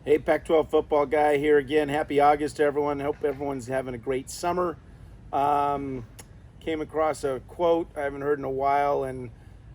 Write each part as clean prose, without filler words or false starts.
Hey, Pac-12 football guy here again. Happy August to everyone. Hope everyone's having a great summer. Um, Came across a quote I haven't heard in a while, and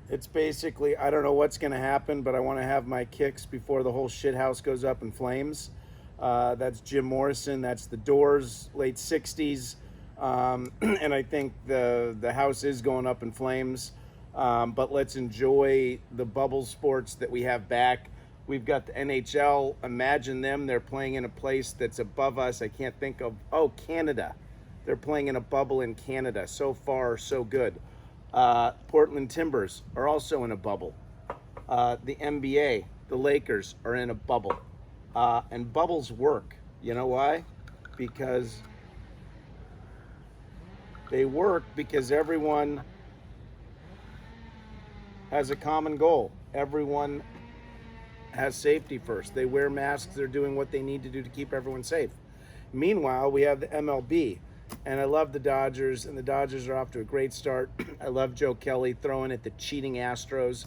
it's basically, I don't know what's going to happen, but I want to have my kicks before the whole shit house goes up in flames. That's Jim Morrison. That's the Doors, late 60s. And I think the house is going up in flames. But let's enjoy the bubble sports that we have back. We've got the NHL. Imagine them. They're playing in a place that's above us. I can't think of. Oh, Canada. They're playing in a bubble in Canada. So far, so good. Portland Timbers are also in a bubble. The NBA, the Lakers are in a bubble. And bubbles work. You know why? Because they work because everyone has a common goal. Everyone has safety first. They wear masks. They're doing what they need to do to keep everyone safe. Meanwhile, we have the MLB, and I love the Dodgers, and the Dodgers are off to a great start. I love Joe Kelly throwing at the cheating Astros.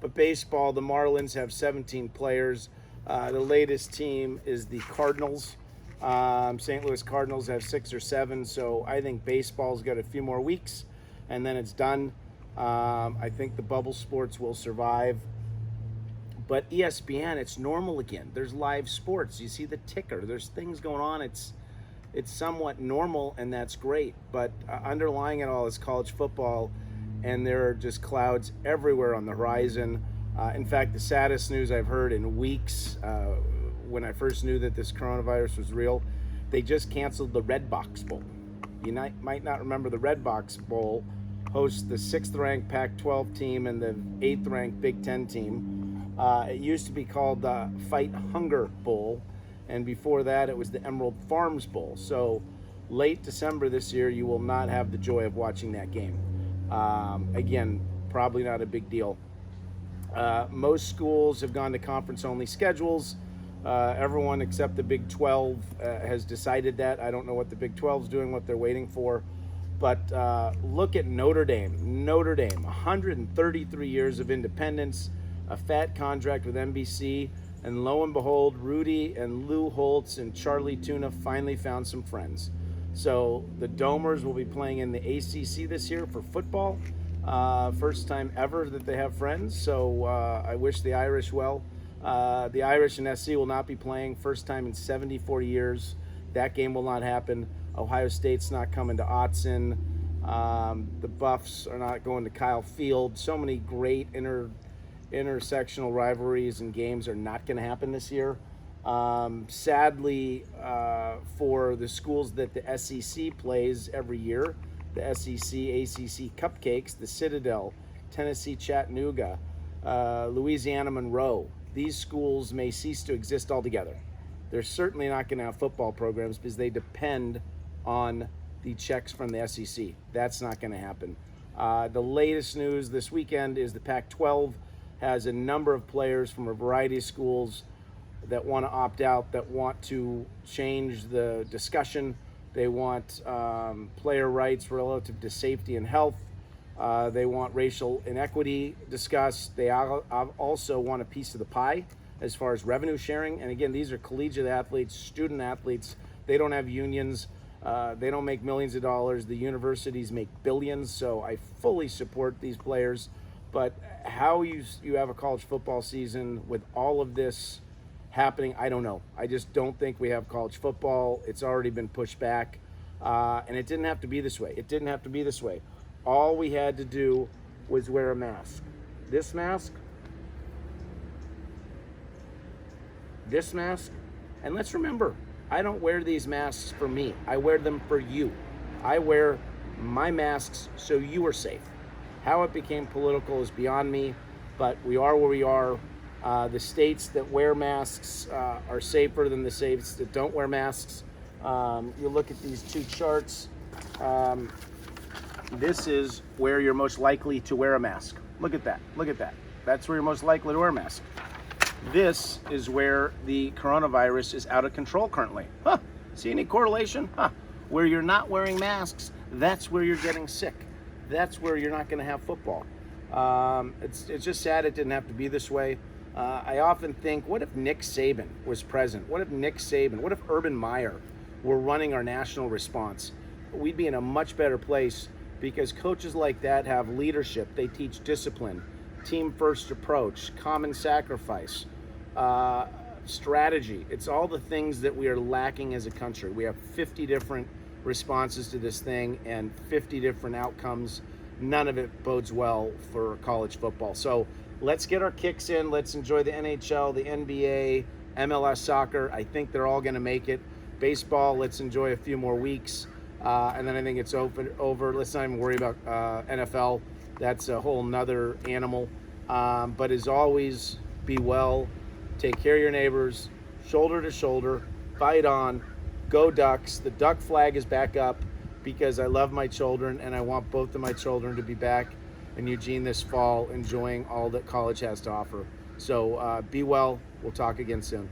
But baseball, the Marlins have 17 players. The latest team is the Cardinals. St. Louis Cardinals have 6 or 7, so I think baseball's got a few more weeks, and then it's done. I think the bubble sports will survive. But ESPN, it's normal again. There's live sports. You see the ticker. There's things going on. It's somewhat normal, and that's great. But underlying it all is college football, and there are just clouds everywhere on the horizon. In fact, the saddest news I've heard in weeks, when I first knew that this coronavirus was real, they just canceled the Red Box Bowl. You might not remember the Red Box Bowl hosts the 6th-ranked Pac-12 team and the 8th-ranked Big Ten team. It used to be called the Fight Hunger Bowl, and before that it was the Emerald Farms Bowl. So late December this year, you will not have the joy of watching that game. Again, probably not a big deal. Most schools have gone to conference-only schedules. Everyone except the Big 12 has decided that. I don't know what the Big 12 is doing, what they're waiting for. But look at Notre Dame. Notre Dame, 133 years of independence, a fat contract with NBC, and lo and behold, Rudy and Lou Holtz and Charlie Tuna finally found some friends. So the Domers will be playing in the ACC this year for football. First time ever that they have friends, so I wish the Irish well. The Irish and SC will not be playing, first time in 74 years. That game will not happen. Ohio State's not coming to Autzen. The Buffs are not going to Kyle Field. So many great intersectional rivalries and games are not going to happen this year. Sadly, for the schools that the SEC plays every year, the SEC, ACC Cupcakes, the Citadel, Tennessee Chattanooga, Louisiana Monroe, these schools may cease to exist altogether. They're certainly not going to have football programs because they depend on the checks from the SEC. That's not going to happen. The latest news this weekend is the Pac-12 has a number of players from a variety of schools that want to opt out, that want to change the discussion. They want player rights relative to safety and health. They want racial inequity discussed. They also want a piece of the pie as far as revenue sharing. And again, these are collegiate athletes, student athletes. They don't have unions. They don't make millions of dollars. The universities make billions. So I fully support these players. But how you have a college football season with all of this happening, I don't know. I just don't think we have college football. It's already been pushed back. And it didn't have to be this way. It didn't have to be this way. All we had to do was wear a mask. This mask, and let's remember, I don't wear these masks for me. I wear them for you. I wear my masks so you are safe. How it became political is beyond me, but we are where we are. The states that wear masks are safer than the states that don't wear masks. You look at these two charts. This is where you're most likely to wear a mask. Look at that. Look at that. That's where you're most likely to wear a mask. This is where the coronavirus is out of control currently. Huh. See any correlation? Huh. Where you're not wearing masks, that's where you're getting sick. That's where you're not going to have football. It's just sad it didn't have to be this way. I often think, what if Nick Saban was present? What if Urban Meyer were running our national response? We'd be in a much better place, because coaches like that have leadership. They teach discipline, team first approach, common sacrifice, strategy. It's all the things that we are lacking as a country. We have 50 different responses to this thing and 50 different outcomes. None of it bodes well for college football. So let's get our kicks in. Let's enjoy the NHL, the NBA, MLS soccer. I think they're all going to make it. Baseball, let's enjoy a few more weeks. And then I think it's over. Let's not even worry about NFL. That's a whole nother animal. But as always, be well. Take care of your neighbors. Shoulder to shoulder. Fight on. Go Ducks. The Duck flag is back up, because I love my children and I want both of my children to be back in Eugene this fall, enjoying all that college has to offer. So be well. We'll talk again soon.